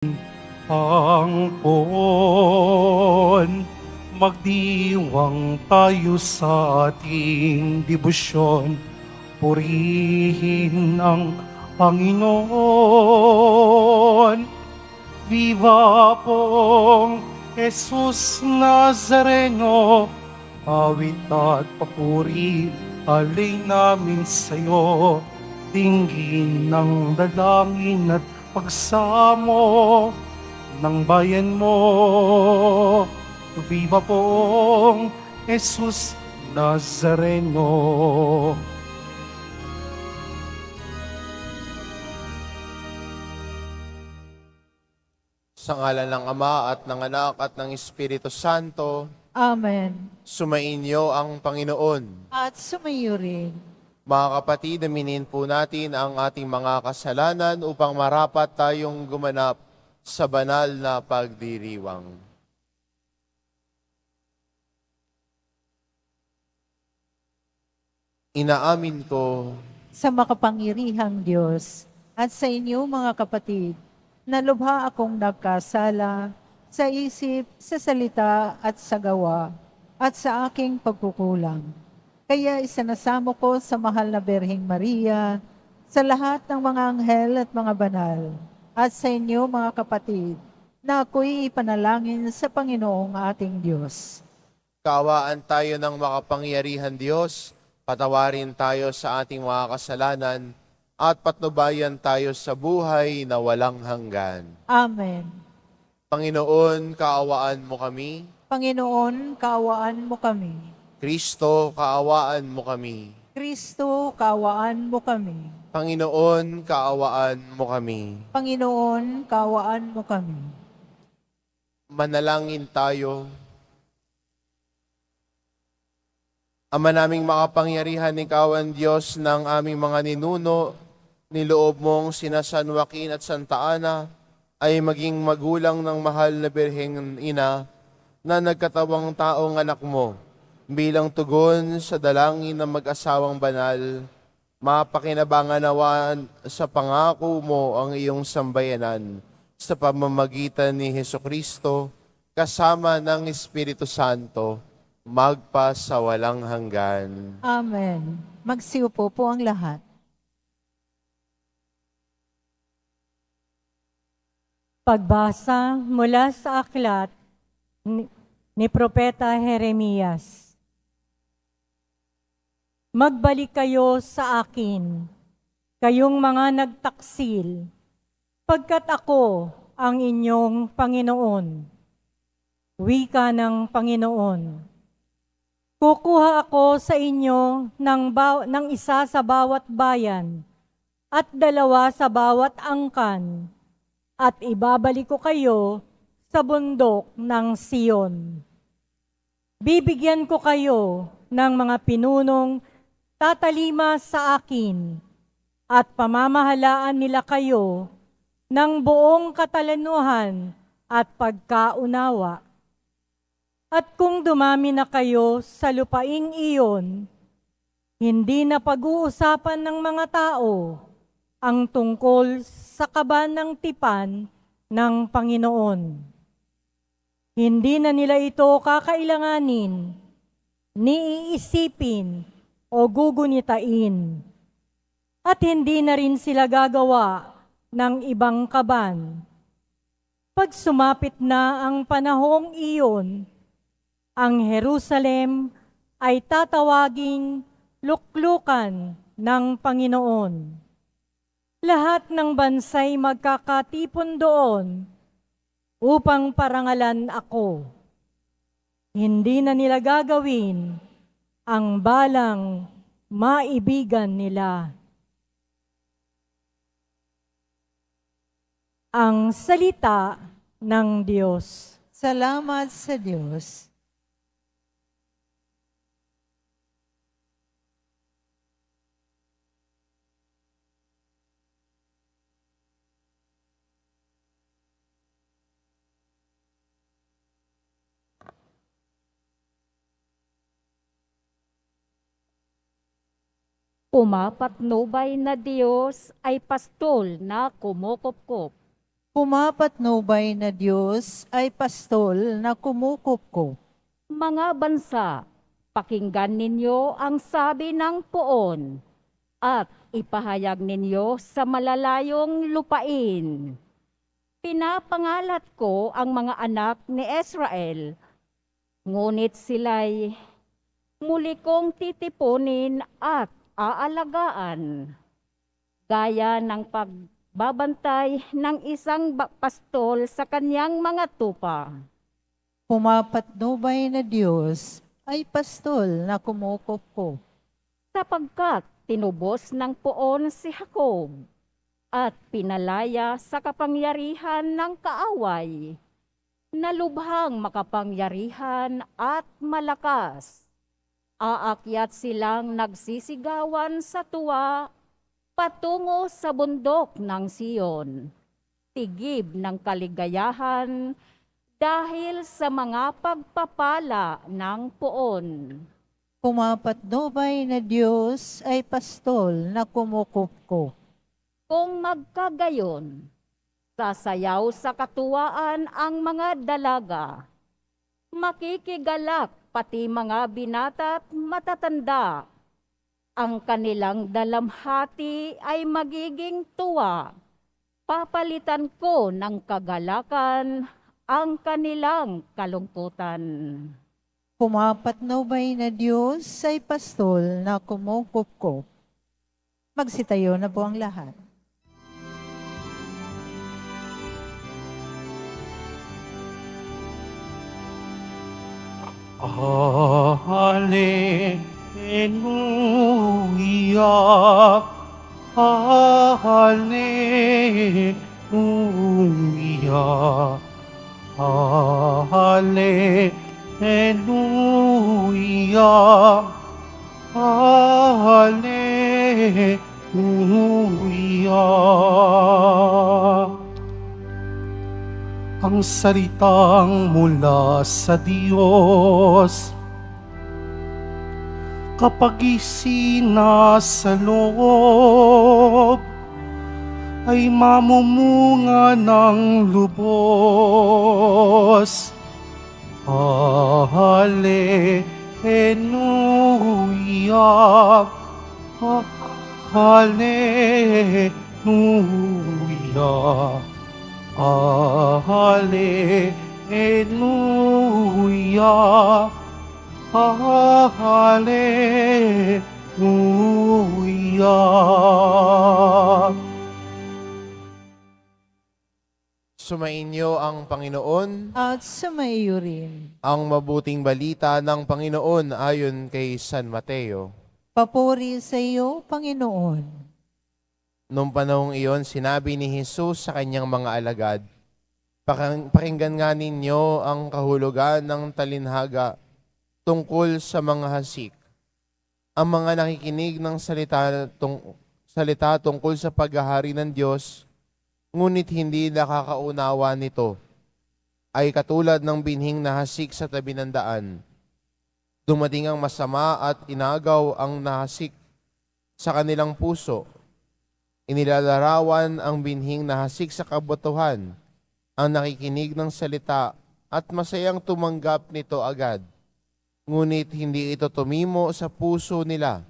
Pangpon, magdiwang tayo sa ating debosyon. Purihin ang Panginoon. Viva pong Jesus Nazareno, awit at papuri, alay namin sa'yo. Dinggin ng dalangin at pagsamo ng bayan mo. Viva pong Jesus Nazareno. Sa ngalan ng Ama at ng Anak at ng Espiritu Santo, Amen. sumainyo ang Panginoon. At sumayo rin. Mga kapatid, aminin po natin ang ating mga kasalanan upang marapat tayong gumanap sa banal na pagdiriwang. Inaamin ko Sa makapangyarihang Diyos at sa inyo mga kapatid, na lubha akong nagkasala sa isip, sa salita at sa gawa at sa aking pagkukulang. Kaya isinasamo ko sa mahal na Berheng Maria, sa lahat ng mga anghel at mga banal, at sa inyo mga kapatid, na ako'y ipanalangin sa Panginoong ating Diyos. kaawaan tayo ng makapangyarihan Diyos, patawarin tayo sa ating mga kasalanan, at patnubayan tayo sa buhay na walang hanggan. Amen. Panginoon, kaawaan mo kami. Panginoon, kaawaan mo kami. Kristo, kaawaan mo kami. Kristo, kaawaan mo kami. Panginoon, kaawaan mo kami. Panginoon, kaawaan mo kami. Manalangin tayo. Ama naming makapangyarihan, ikaw ang Diyos ng aming mga ninuno, niloob mong sina San Joaquin at Santa Ana ay maging magulang ng mahal na Birheng Ina na nagkatawang taong anak mo. Bilang tugon sa dalangin ng mag-asawang banal, mapakinabangan nawa sa pangako mo ang iyong sambayanan sa pamamagitan ni Hesukristo kasama ng Espiritu Santo, magpa sa walang hanggan. Amen. Magsiupo po ang lahat. Pagbasa mula sa aklat ni Propeta Jeremias. Magbalik kayo sa akin, kayong mga nagtaksil, pagkat ako ang inyong Panginoon. Wika ng Panginoon. Kukuha ako sa inyo ng isa sa bawat bayan at dalawa sa bawat angkan, at ibabalik ko kayo sa bundok ng Siyon. Bibigyan ko kayo ng mga pinunong tatalima sa akin at pamamahalaan nila kayo ng buong katalanuhan at pagkaunawa. At kung dumami na kayo sa lupaing iyon, hindi na pag-uusapan ng mga tao ang tungkol sa kaban ng tipan ng Panginoon. Hindi na nila ito kakailanganin, ni iisipin o gugunitain. At hindi na rin sila gagawa ng ibang kaban. Pag sumapit na ang panahong iyon, ang Jerusalem ay tatawaging luklukan ng Panginoon. Lahat ng bansay magkakatipon doon upang parangalan ako. Hindi na nila gagawin ang balang maibigan nila. Ang salita ng Diyos. Salamat sa Diyos. Umapatnubay na Diyos ay pastol na kumukupkup. Pumapatnubay na Diyos ay pastol na kumukupkop. Mga bansa, pakinggan ninyo ang sabi ng poon at ipahayag ninyo sa malalayong lupain. Pinapangalat ko ang mga anak ni Israel, ngunit sila'y muli kong titipunin at aalagaan. Gaya ng pagbabantay ng isang pastol sa kanyang mga tupa. Pumapatnubay na Diyos ay pastol na kumukupkop. Sapagkat tinubos ng poon si Jacob at pinalaya sa kapangyarihan ng kaaway, na lubhang makapangyarihan at malakas. Aakyat silang nagsisigawan sa tuwa patungo sa bundok ng Siyon, tigib ng kaligayahan dahil sa mga pagpapala ng poon. Pumapatnubay na Diyos ay pastol na kumukupkop. Kung magkagayon, sasayaw sa katuwaan ang mga dalaga. Makikigalak pati mga binata at matatanda. Ang kanilang dalamhati ay magiging tuwa. Papalitan ko ng kagalakan ang kanilang kalungkutan. Pumapatnubay na Diyos ay pastol na kumukupkop. Magsitayo na po ang lahat. Hallelujah, Hallelujah, Hallelujah, Hallelujah. Ang salitang mula sa Diyos, kapag isinasa loob, ay mamumunga ng lubos. Hallelujah, Hallelujah, Hallelujah, Hallelujah. Sumainyo ang Panginoon. At sumaiyo rin. Ang mabuting balita ng Panginoon ayon kay San Mateo. Papuri sa iyo, Panginoon. Noong panahong iyon, sinabi ni Jesus sa kanyang mga alagad, pakinggan nga ninyo ang kahulugan ng talinhaga tungkol sa mga hasik. Ang mga nakikinig ng salita tungkol sa paghahari ng Diyos, ngunit hindi nakakaunawa nito, ay katulad ng binhing nahasik sa tabi ng daan. Dumating ang masama at inagaw ang nahasik sa kanilang puso. Inilalarawan ang binhing nahasik sa kabotohan, ang nakikinig ng salita at masayang tumanggap nito agad. Ngunit hindi ito tumimo sa puso nila,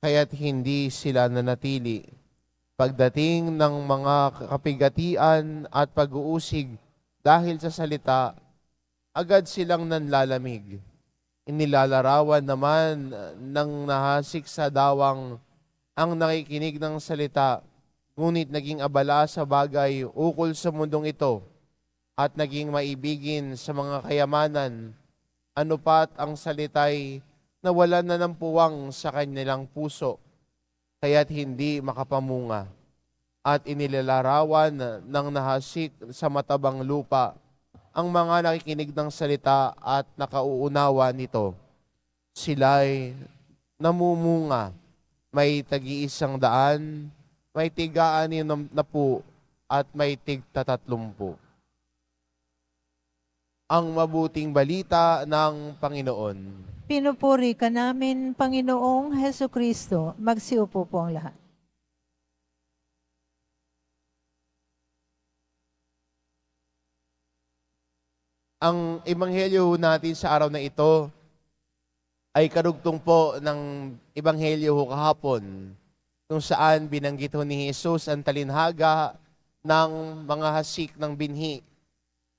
kaya't hindi sila nanatili. Pagdating ng mga kapigatian at pag-uusig dahil sa salita, agad silang nanlalamig. Inilalarawan naman ng nahasik sa dawang ang nakikinig ng salita, ngunit naging abala sa bagay ukol sa mundong ito at naging maibigin sa mga kayamanan, ano pat ang salita'y nawalan na ng puwang sa kanilang puso, kaya't hindi makapamunga. At inilalarawan ng nahasik sa matabang lupa ang mga nakikinig ng salita at nakauunawa nito. Sila'y namumunga, may tag-iisang daan, may tig-60 at may tig-30. Ang mabuting balita ng Panginoon. Pinupuri ka namin, Panginoong Heso Kristo. Magsiupo po ang lahat. Ang ebanghelyo natin sa araw na ito ay karugtong po ng ebanghelyo kahapon, kung saan binanggit ni Jesus ang talinhaga ng mga hasik ng binhi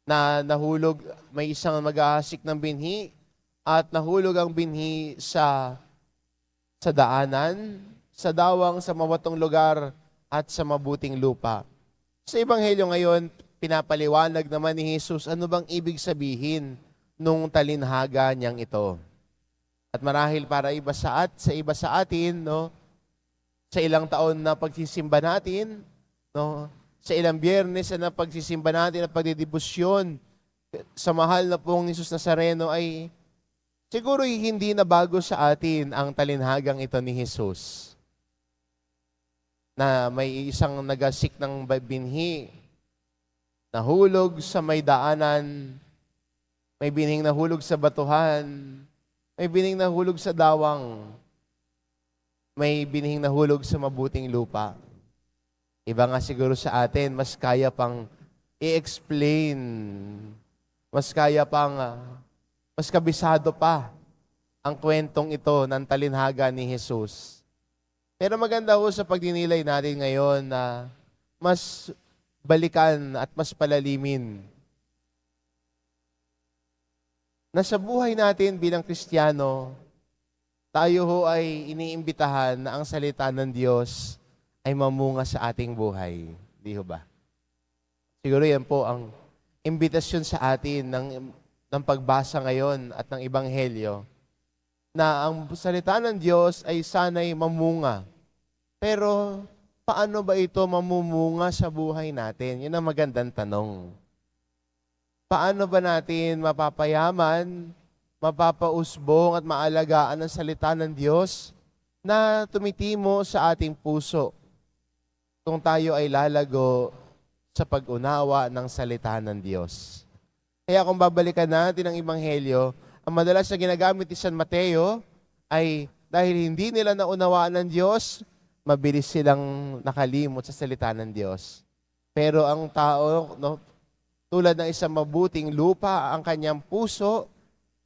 na nahulog, may isang maghahasik ng binhi at nahulog ang binhi sa daanan, sa dawang, sa mawatong lugar at sa mabuting lupa. Sa ebanghelyo ngayon, pinapaliwanag naman ni Jesus ano bang ibig sabihin nung talinhaga niyang ito. At marahil para sa iba sa atin, no, sa ilang taon na pagsisimba natin, no, sa ilang biyernes na pagsisimba natin at pagdidibusyon sa mahal na pong Jesus Nazareno ay siguro hindi na bago sa atin ang talinhagang ito ni Jesus. Na may isang nagasik ng binhi, nahulog sa may daanan, may binhing nahulog sa batuhan, may binhing nahulog sa dawang, may binhing nahulog sa mabuting lupa. Iba nga siguro sa atin, mas kaya pang i-explain, mas kaya pang, mas kabisado pa ang kwentong ito ng talinhaga ni Jesus. Pero maganda ho sa pagdinilay natin ngayon na mas balikan at mas palalimin na sa buhay natin bilang Kristiyano, tayo ho ay iniimbitahan na ang salita ng Diyos ay mamunga sa ating buhay. Di ho ba? Siguro yan po ang imbitasyon sa atin ng pagbasa ngayon at ng Ebanghelyo, na ang salita ng Diyos ay sana'y mamunga. Pero paano ba ito mamumunga sa buhay natin? Yun ang magandang tanong. Paano ba natin mapapayaman, mapapausbong at maalagaan ang salita ng Diyos na tumitimo sa ating puso kung tayo ay lalago sa pag-unawa ng salita ng Diyos? Kaya kung babalikan natin ang Ebanghelyo, ang madalas na ginagamit ni San Mateo ay dahil hindi nila naunawaan ng Diyos, mabilis silang nakalimot sa salita ng Diyos. Pero ang tao, no, tulad ng isang mabuting lupa, ang kanyang puso,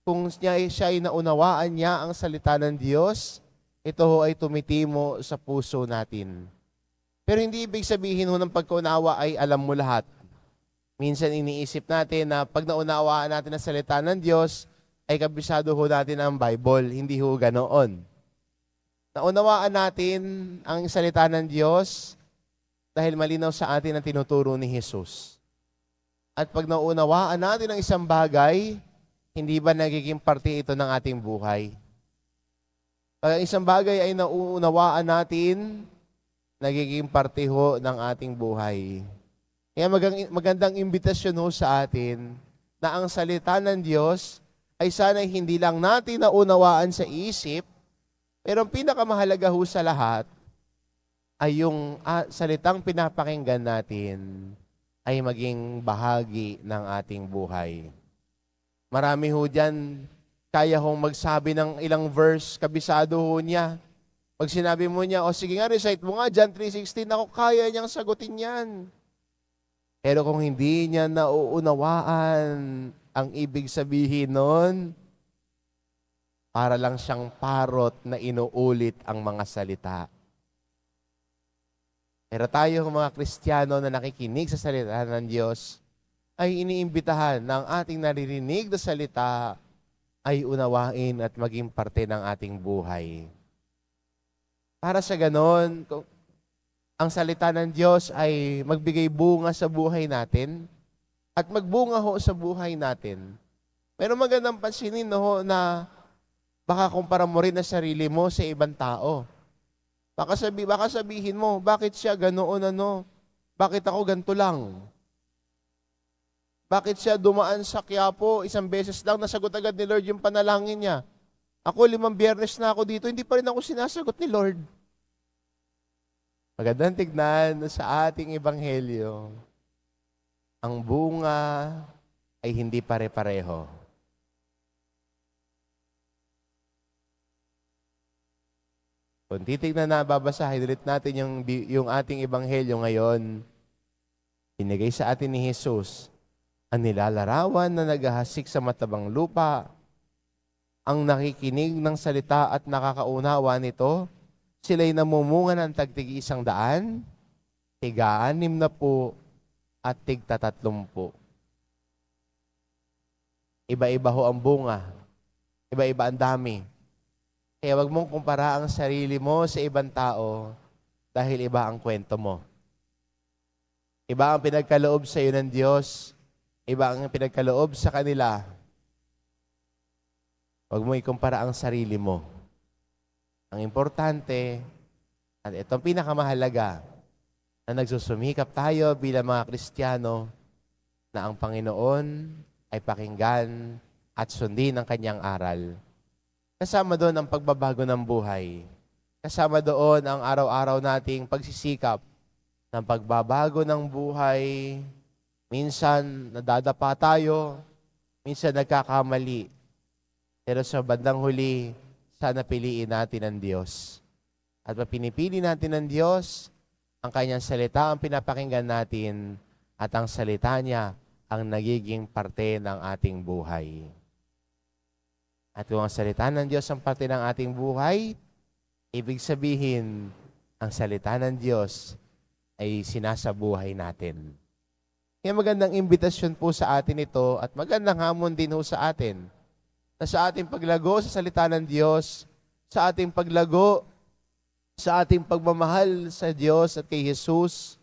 kung siya ay naunawaan niya ang salita ng Diyos, ito ay tumitimo sa puso natin. Pero hindi ibig sabihin ho ng pagkaunawa ay alam mo lahat. Minsan iniisip natin na pag naunawaan natin ang salita ng Diyos, ay kabisado ho natin ang Bible. Hindi ho ganoon. Naunawaan natin ang salita ng Diyos dahil malinaw sa atin ang tinuturo ni Jesus. At pag naunawaan natin ang isang bagay, hindi ba nagiging parte ito ng ating buhay? Pag ang isang bagay ay naunawaan natin, nagiging parte ho ng ating buhay. Kaya magandang imbitasyon ho sa atin na ang salita ng Diyos ay sana hindi lang natin naunawaan sa isip, pero ang pinakamahalaga ho sa lahat ay yung salitang pinapakinggan natin ay maging bahagi ng ating buhay. Marami ho dyan, kaya hong magsabi ng ilang verse, kabisado ho niya. Pag sinabi mo niya, o sige nga, recite mo nga, John 3:16, ako kaya niyang sagutin yan. Pero kung hindi niya nauunawaan ang ibig sabihin nun, para lang siyang parot na inuulit ang mga salita. Pero tayo mga Kristiyano na nakikinig sa salita ng Diyos, ay iniimbitahan ng ating naririnig na salita ay unawain at maging parte ng ating buhay. Para sa ganon, ang salita ng Diyos ay magbigay bunga sa buhay natin at magbunga ho sa buhay natin. Pero magandang pansinin ho na baka kumpara mo rin ang sarili mo sa ibang tao. Baka sabihin mo, bakit siya ganoon ano? Bakit ako ganito lang? Bakit siya dumaan sa Quiapo, isang beses lang nasagot agad ni Lord yung panalangin niya? Ako 5 biyernes na ako dito, hindi pa rin ako sinasagot ni Lord. Magandang tignan sa ating ebanghelyo, ang bunga ay hindi pare-pareho. Kung titignan na, babasahin ulit natin yung ating ebanghelyo ngayon, binigay sa atin ni Jesus ang nilalarawan na naghahasik sa matabang lupa, ang nakikinig ng salita at nakakaunawa nito, sila'y namumunga ng tig-100, tig-60 at tig-30. Iba-iba ho ang bunga. Iba-iba ang dami. Kaya wag mong kumpara ang sarili mo sa ibang tao dahil iba ang kwento mo. Iba ang pinagkaloob sa iyo ng Diyos. Iba ang pinagkaloob sa kanila. Wag mo ikumpara ang sarili mo. Ang importante, at itong pinakamahalaga, na nagsusumikap tayo bilang mga Kristiyano na ang Panginoon ay pakinggan at sundin ang kanyang aral. Kasama doon ang pagbabago ng buhay. Kasama doon ang araw-araw nating pagsisikap ng pagbabago ng buhay. Minsan nadadapa tayo, minsan nagkakamali. Pero sa bandang huli, sana piliin natin ang Diyos. At pinipili natin ang Diyos, ang kanyang salita ang pinapakinggan natin at ang salita niya ang nagiging parte ng ating buhay. At kung ang salita ng Diyos ang parte ng ating buhay, ibig sabihin, ang salita ng Diyos ay sinasabuhay natin. Kaya magandang imbitasyon po sa atin ito at magandang hamon din ho sa atin na sa ating paglago sa salita ng Diyos, sa ating paglago, sa ating pagmamahal sa Diyos at kay Jesus,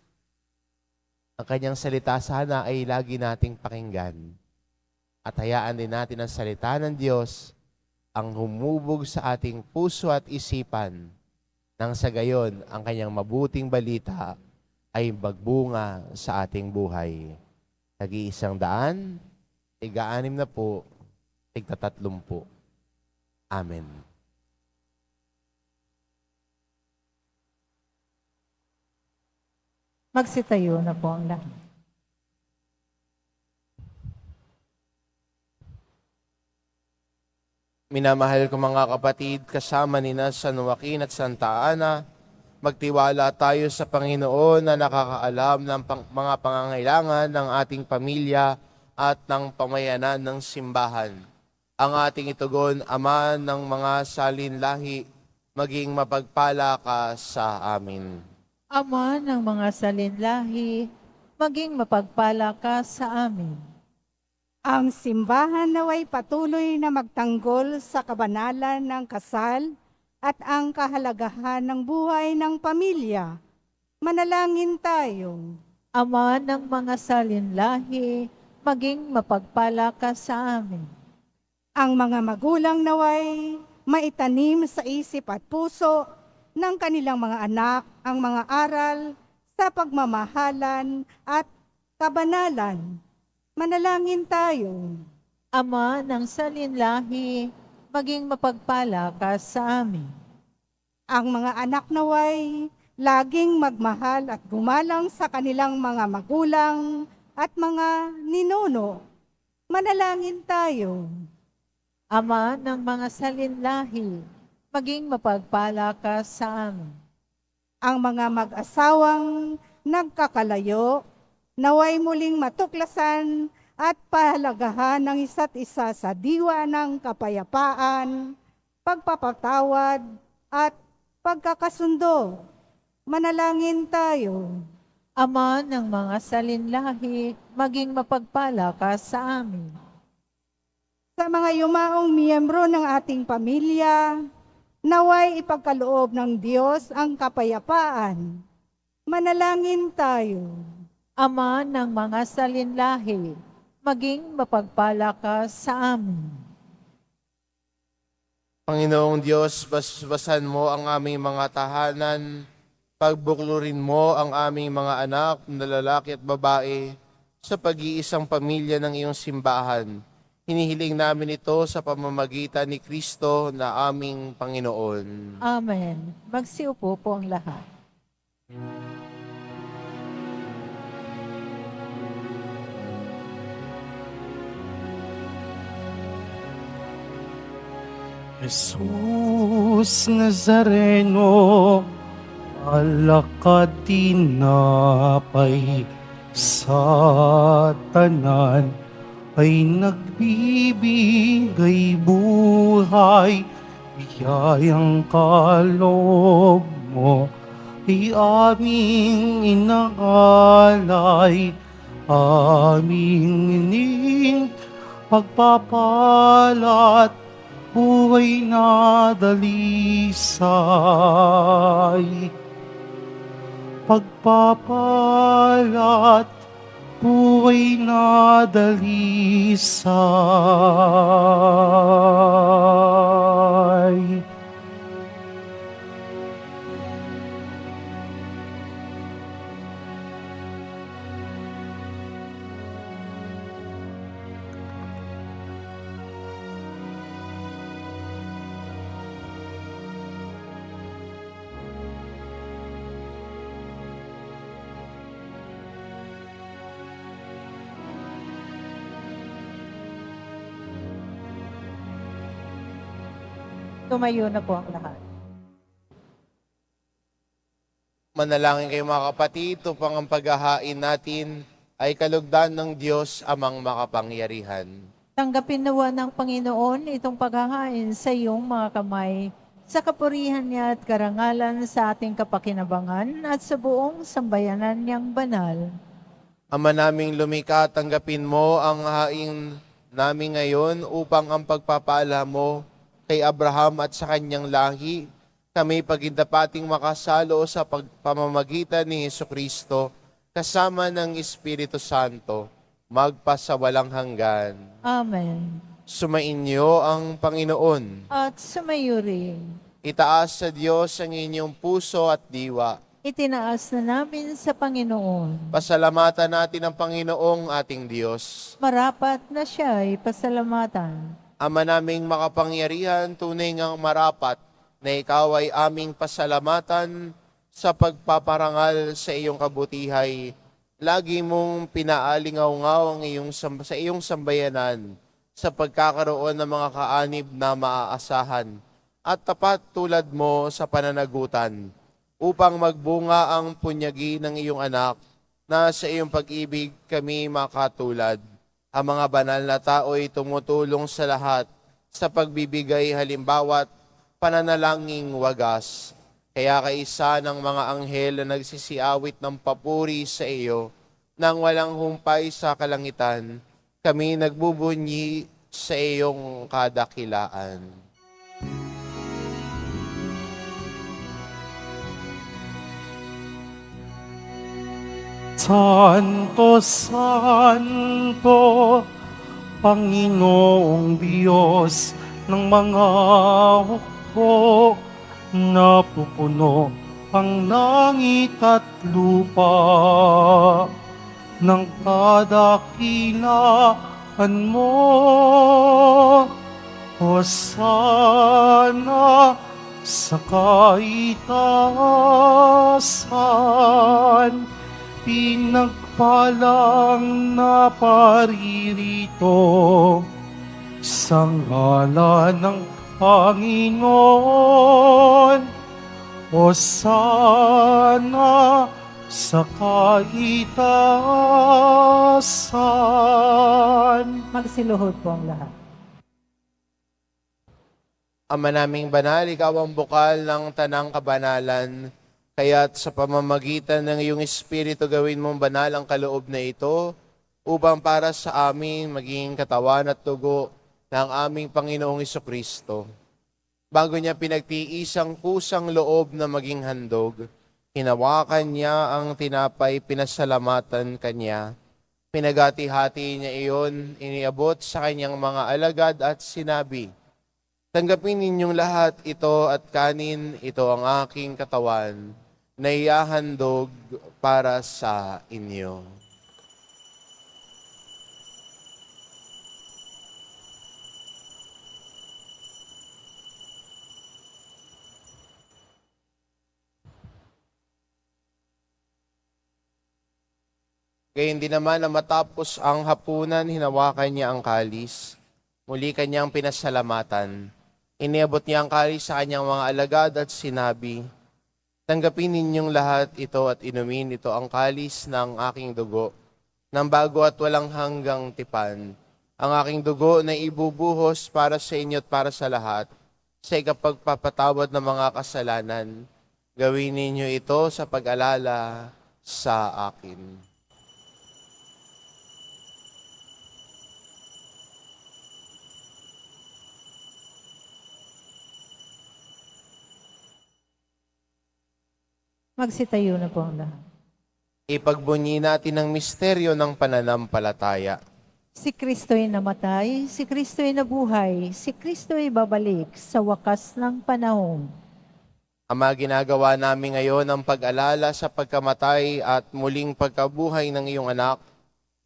ang kanyang salita sana ay lagi nating pakinggan. At hayaan din natin ang salita ng Diyos ang humubog sa ating puso at isipan nang sa gayon ang kanyang mabuting balita ay magbunga sa ating buhay. Tig-100, tig-60, tig-30. Amen. Magsitayo na po ang lahat. Minamahal ko mga kapatid, kasama ni San Joaquin at Santa Ana, magtiwala tayo sa Panginoon na nakakaalam ng mga pangangailangan ng ating pamilya at ng pamayanan ng simbahan. Ang ating itugon, Ama ng mga salinlahi, maging mapagpala ka sa amin. Ama ng mga salinlahi, maging mapagpala ka sa amin. Ang simbahan naway patuloy na magtanggol sa kabanalan ng kasal at ang kahalagahan ng buhay ng pamilya. Manalangin tayo. Ama ng mga salinlahi, maging mapagpala ka sa amin. Ang mga magulang naway maitanim sa isip at puso ng kanilang mga anak ang mga aral sa pagmamahalan at kabanalan. Manalangin tayo. Ama ng salinlahi, maging mapagpala ka sa amin. Ang mga anak naway laging magmahal at gumalang sa kanilang mga magulang at mga ninuno. Manalangin tayo. Ama ng mga salinlahi, maging mapagpala ka sa amin. Ang mga mag-asawang nagkakalayo, naway muling matuklasan at pahalagahan ng isa't isa sa diwa ng kapayapaan, pagpapatawad at pagkakasundo. Manalangin tayo. Ama ng mga salinlahi, maging mapagpala ka sa amin. Sa mga yumaong miyembro ng ating pamilya, naway ipagkaloob ng Diyos ang kapayapaan. Manalangin tayo. Ama ng mga salinlahi, maging mapagpala ka sa amin. Panginoong Diyos, basbasan mo ang aming mga tahanan, pagbuklurin mo ang aming mga anak na lalaki at babae sa pag-iisang pamilya ng iyong simbahan. Hinihiling namin ito sa pamamagitan ni Kristo na aming Panginoon. Amen. Magsiupo po ang lahat. Jesus Nazareno, alakad tinapay sa tanan ay nagbibigay buhay. Biyayang kaloob mo ay aming inaalay, aming ining pagpapalat, buhay na dalisay. Pagpapalat, buhay na dalisay. Tumayo na po ang lahat. Manalangin kayo mga kapatid, upang ang paghahain natin ay kalugdan ng Diyos amang makapangyarihan. Tanggapin nawa ng Panginoon itong paghahain sa iyong mga kamay, sa kapurihan niya at karangalan sa ating kapakinabangan at sa buong sambayanan niyang banal. Ama naming lumikha, tanggapin mo ang haing namin ngayon upang ang pagpapala mo kay Abraham at sa kanyang lahi, kami pagindapating makasalo sa pamamagitan ni Hesukristo, kasama ng Espiritu Santo, magpasawalang hanggan. Amen. Sumainyo ang Panginoon. At sumayo rin. Itaas sa Diyos ang inyong puso at diwa. Itinaas na namin sa Panginoon. Pasalamatan natin ang Panginoong ating Diyos. Marapat na siya ay pasalamatan. Ama naming makapangyarihan, tunay ngang marapat na ikaw ay aming pasalamatan sa pagpaparangal sa iyong kabutihay. Lagi mong pinaalingaw-ngaw sa iyong sambayanan sa pagkakaroon ng mga kaanib na maaasahan at tapat tulad mo sa pananagutan upang magbunga ang punyagi ng iyong anak na sa iyong pag-ibig kami makatulad. Ang mga banal na tao ay tumutulong sa lahat sa pagbibigay halimbawa't pananalangin wagas. Kaya kaisa ng mga anghel na nagsisiawit ng papuri sa iyo nang walang humpay sa kalangitan, kami nagbubunyi sa iyong kadakilaan. Santo, Santo, Panginoong Diyos ng mga hukbo, napupuno ang langit at lupa ng kadakilaan mo. Hosana sa kaitaasan, pinagpalang na paririto sa ngalan ng Panginoon. Hosana sa kaitaasan. Magsiluhod po ang lahat. Ama naming banal, ikaw ang bukal ng tanang kabanalan. Kaya't sa pamamagitan ng iyong Espiritu gawin mong banal ang kaloob na ito upang para sa amin maging katawan at dugo ng aming Panginoong Hesukristo. Bago niya pinagtiisang kusang loob na maging handog, hinawakan niya ang tinapay, pinasalamatan kanya. Pinagati-hati niya iyon, iniabot sa kanyang mga alagad at sinabi, "Tanggapin ninyong lahat ito at kanin, ito ang aking katawan, na ihahandog para sa inyo." Gayun din naman na matapos ang hapunan, hinawakan niya ang kalis. Muli kanyang pinasalamatan. Iniabot niya ang kalis sa kanyang mga alagad at sinabi, "Tanggapin ninyong lahat ito at inumin, ito ang kalis ng aking dugo, ng bago at walang hanggang tipan. ang aking dugo na ibubuhos para sa inyo at para sa lahat, sa ikapagpapatawad ng mga kasalanan. Gawin ninyo ito sa pag-alala sa akin. Magsitayo na po ang lahat. Ipagbunyi natin ang misteryo ng pananampalataya. Si Kristo'y namatay, si Kristo'y nabuhay, si Kristo'y babalik sa wakas ng panahon. Ama, ginagawa namin ngayon ang pag-alala sa pagkamatay at muling pagkabuhay ng iyong anak.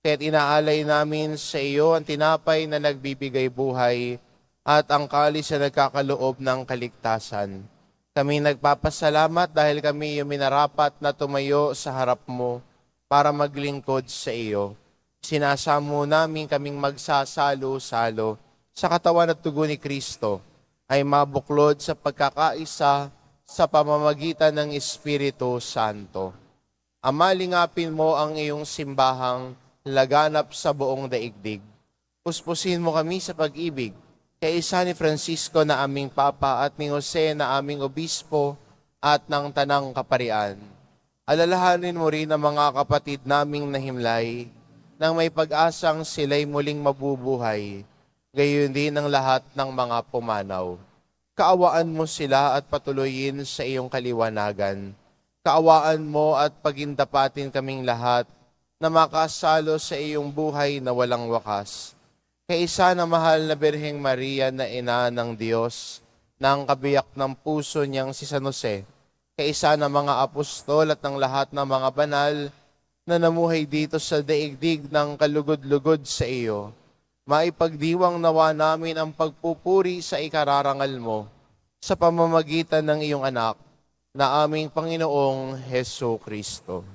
Kaya't inaalay namin sa iyo ang tinapay na nagbibigay buhay at ang kalis na nagkakaloob ng kaligtasan. Kami nagpapasalamat dahil kami yung minarapat na tumayo sa harap mo para maglingkod sa iyo. Sinasamo namin kaming magsasalo-salo sa katawan at dugo ni Kristo ay mabuklod sa pagkakaisa sa pamamagitan ng Espiritu Santo. Ama, lingapin mo ang iyong simbahang laganap sa buong daigdig. Puspusin mo kami sa pag-ibig kay isa ni Francisco na aming Papa at ni Jose na aming Obispo at ng Tanang Kaparian. Alalahanin mo rin ang mga kapatid naming nahimlay nang may pag-asang sila'y muling mabubuhay, gayon din ang lahat ng mga pumanaw. Kaawaan mo sila at patuloyin sa iyong kaliwanagan. Kaawaan mo at pagindapatin kaming lahat na makasalo sa iyong buhay na walang wakas. Kaisa na mahal na Birheng Maria na ina ng Diyos, ng kabiyak ng puso niyang si San Jose, kaisa na mga apostol at ng lahat ng mga banal na namuhay dito sa daigdig ng kalugod-lugod sa iyo, maipagdiwang nawa namin ang pagpupuri sa ikararangal mo sa pamamagitan ng iyong anak na aming Panginoong Heso Kristo.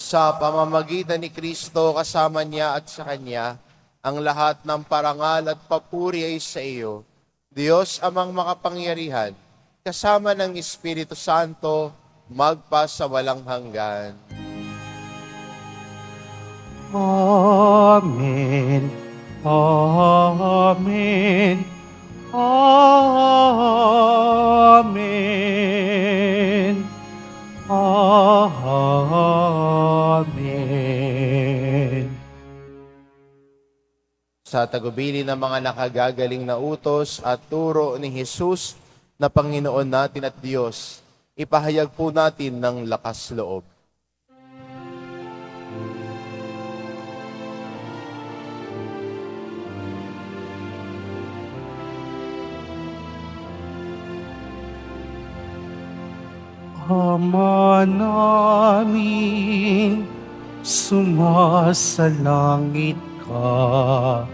Sa pamamagitan ni Kristo, kasama niya at sa Kanya, ang lahat ng parangal at papuri ay sa iyo, Diyos amang makapangyarihan, kasama ng Espiritu Santo, magpa sa walang hanggan. Amen. Amen. Amen. Amen. Sa tagubili ng mga nakagagaling na utos at turo ni Jesus na Panginoon natin at Diyos, ipahayag po natin ng lakas loob. Ama namin, sumasalangit ka,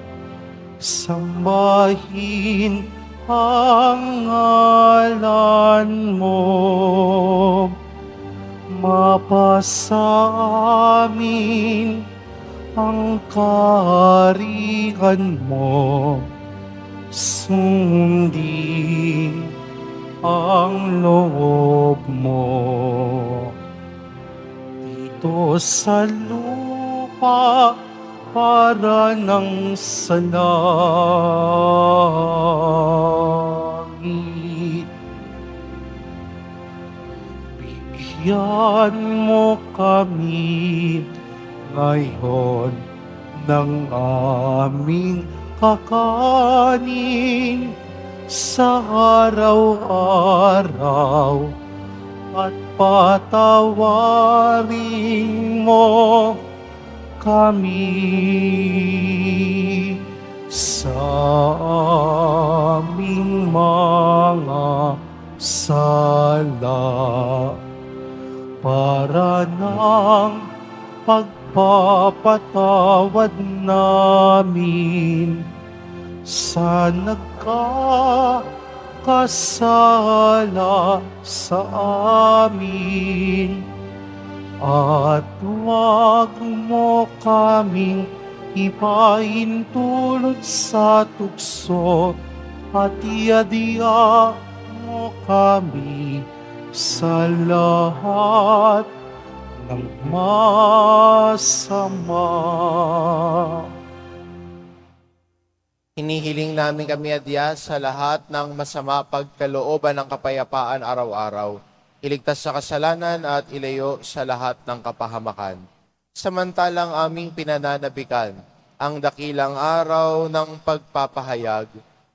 sambahin ang ngalan mo, mapasa amin ang kaharian mo, sundin ang loob mo dito sa lupa para ng sa langit. Bigyan mo kami ngayon ng aming kakanin sa araw-araw at patawarin mo kami sa aming mga sala para ng pagpapatawad namin sa nagkakasala sa amin, at huwag mo kaming ipahintulot sa tukso, at iadya mo kami sa lahat ng masama. Hinihiling namin kami, Adya, sa lahat ng masama pagkalooban ng kapayapaan araw-araw. Iligtas sa kasalanan at ilayo sa lahat ng kapahamakan. Samantalang aming pinananabikan ang dakilang araw ng pagpapahayag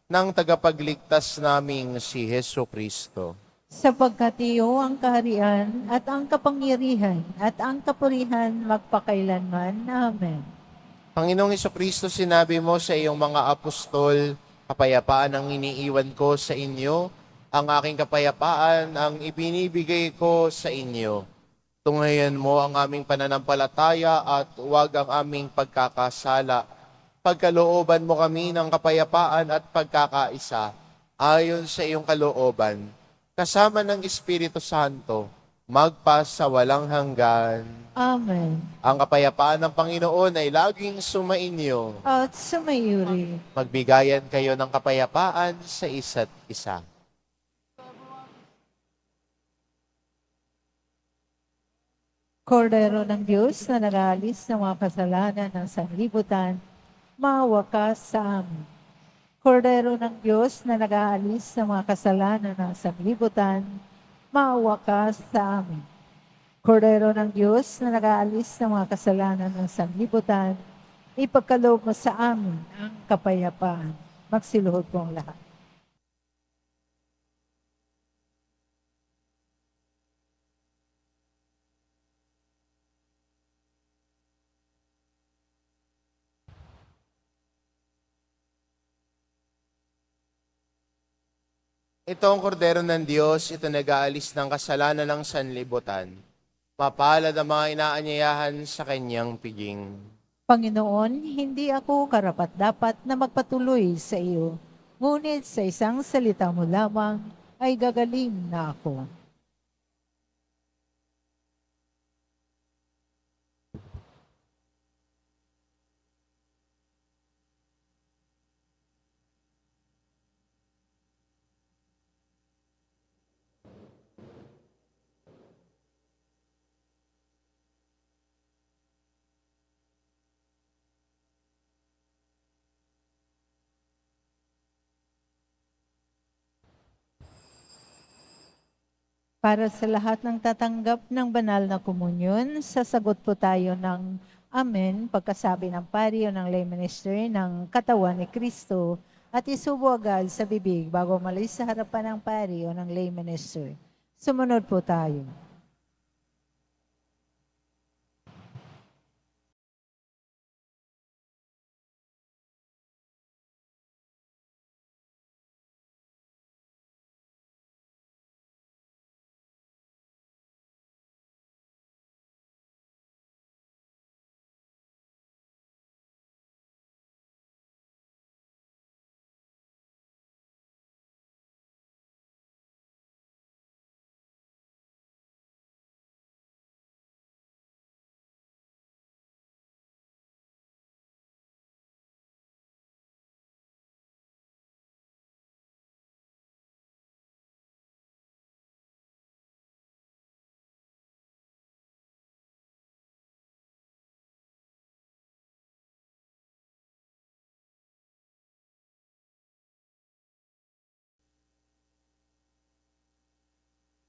ng tagapagligtas naming si Hesu Kristo. Sapagkat iyo ang kaharian at ang kapangyarihan at ang kapurihan magpakailanman. Amen. Panginoong Hesukristo, sinabi mo sa iyong mga apostol, kapayapaan ang iniiwan ko sa inyo, ang aking kapayapaan ang ibinibigay ko sa inyo. Tunghayan mo ang aming pananampalataya at huwag ang aming pagkakasala. Pagkalooban mo kami ng kapayapaan at pagkakaisa, ayon sa iyong kalooban, kasama ng Espiritu Santo, magpasawalang hanggan. Amen. Ang kapayapaan ng Panginoon ay laging sumainyo. At sumayuri. Magbigayan kayo ng kapayapaan sa isa't isa. Kordero ng Diyos na nag-aalis ng mga kasalanan ng sanlibutan, maawa ka sa amin. Kordero ng Diyos na nag-aalis ng mga kasalanan ng sanlibutan, maawa ka sa amin. Kordero ng Diyos na nag-aalis ng mga kasalanan ng sanlibutan, ipagkaloob mo sa amin ang kapayapaan. Magsiluhod po ang lahat. Ito ang kordero ng Diyos, ito nag-aalis ng kasalanan ng sanlibutan. Mapalad ang mga inaanyayahan sa kanyang piging. Panginoon, hindi ako karapat-dapat na magpatuloy sa iyo, ngunit sa isang salita mo lamang ay gagaling na ako. Para sa lahat ng tatanggap ng banal na komunyon, sasagot po tayo ng Amen pagkasabi ng pari o ng lay minister ng katawan ni Kristo at isubo agad sa bibig bago umalis sa harapan ng pari o ng lay minister. Sumunod po tayo.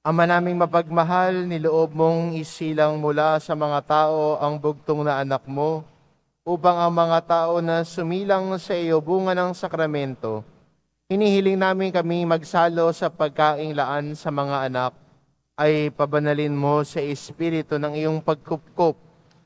Ama naming mapagmahal, niloob mong isilang mula sa mga tao ang bugtong na anak mo, upang ang mga tao na sumilang sa iyo bunga ng sakramento, hinihiling namin kami magsalo sa pagkainglaan sa mga anak, ay pabanalin mo sa espiritu ng iyong pagkupkup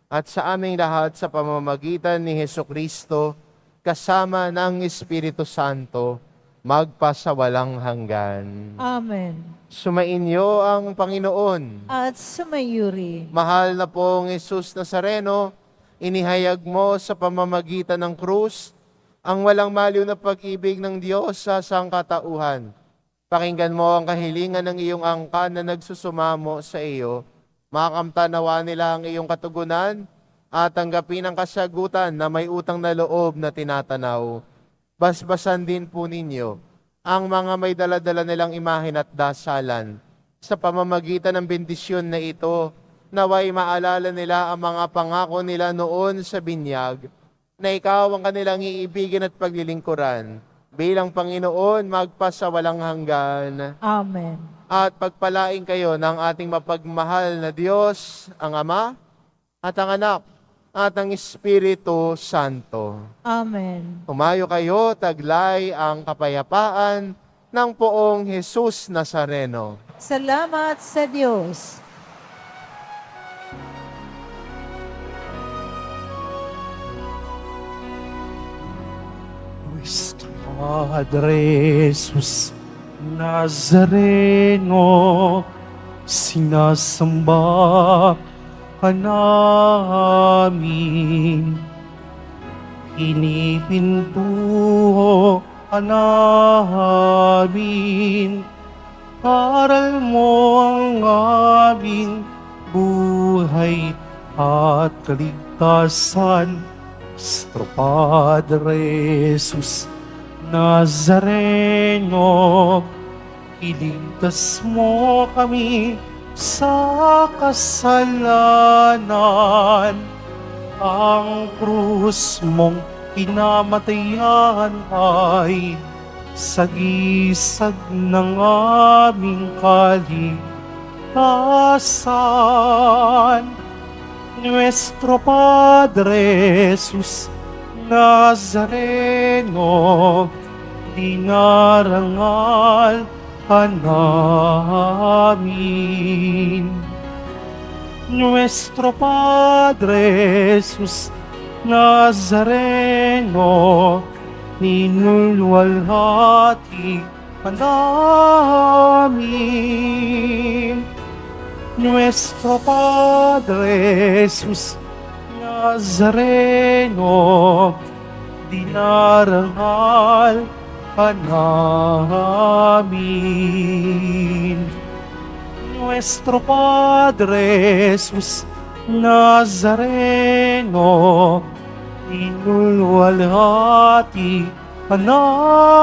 at sa aming lahat sa pamamagitan ni Hesukristo, kasama ng Espiritu Santo, magpasawalang hanggan. Amen. Sumainyo ang Panginoon. At sumayuri. Mahal na pong Jesus Nazareno, inihayag mo sa pamamagitan ng krus ang walang maliw na pag-ibig ng Diyos sa sangkatauhan. Pakinggan mo ang kahilingan ng iyong angkan na nagsusumamo sa iyo. Makamtanawa nila ang iyong katugunan at tanggapin ang kasagutan na may utang na loob na tinatanaw. Basbasan din po ninyo ang mga may daladala nilang imahen at dasalan. Sa pamamagitan ng bendisyon na ito, Naway maalala nila ang mga pangako nila noon sa binyag, na ikaw ang kanilang iibigin at paglilingkuran. Bilang Panginoon, magpasawalang hanggan. Amen. At pagpalain kayo ng ating mapagmahal na Diyos, ang Ama, at ang Anak, at ang Espiritu Santo. Amen. Tumayo kayo, taglay ang kapayapaan ng poong Jesus Nazareno. Salamat sa Diyos. Nuestro Padre Jesus Nazareno, sinasamba ka namin. Pinipintuho ka namin. Aral mo ang aming buhay at kaligtasan. Nuestro Padre Jesus Nazareno, iligtas mo kami sa kasalanan. Ang krus mong kinamatayan ay sagisag ng aming kaligtasan. Nuestro Padre Jesus Nazareno, dinarangal ka namin. Nuestro Padre Jesus Nazareno, ninulwalhati ka namin. Nuestro Padre Jesus Nazareno, dinarangal ka namin. Nuestro Padre Jesus Nazareno, inulwalhati ka namin.